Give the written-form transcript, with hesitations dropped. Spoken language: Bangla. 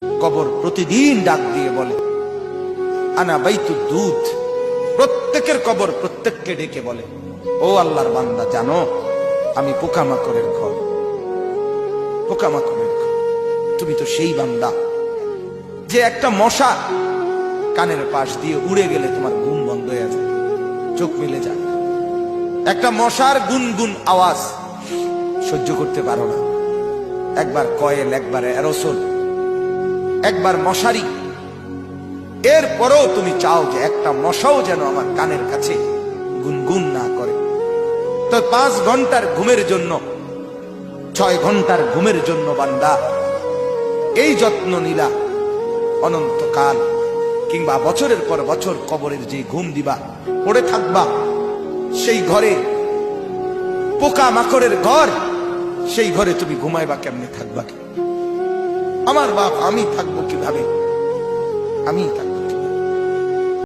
কবর প্রতিদিন ডাক দিয়ে বলে আনা বাইতুদ দুধ। প্রত্যেকের কবর প্রত্যেককে ডেকে বলে, ও আল্লাহর বান্দা, জানো আমি পোকামাকড়ের ঘর, পোকামাকড়ের ঘর। তুমি তো সেই বান্দা যে একটা মশা কানের পাশ দিয়ে উড়ে গেলে তোমার ঘুম বন্ধ হয়ে যায়, চোখ মিলে যায়। একটা মশার গুনগুন আওয়াজ সহ্য করতে পারো না। একবার কয়েল, একবার অ্যারোসোল, একবার মশারি, এরপরেও তুমি চাও যে একটা মশাও যেন আমার কানের কাছে গুনগুন না করে। তো 5 ঘন্টার ঘুমের জন্য, 6 ঘন্টার ঘুমের জন্য বান্দা এই যত্ন নিলা, অনন্তকাল কিংবা বছরের পর বছর কবরের যে ঘুম দিবা, পড়ে থাকবা সেই ঘরে, পোকা মাকড়ের ঘর, সেই ঘরে তুমি ঘুমাইবা কেমনে, থাকবা কি? আমার বাপ, আমি থাকবো কিভাবে? আমি থাকবো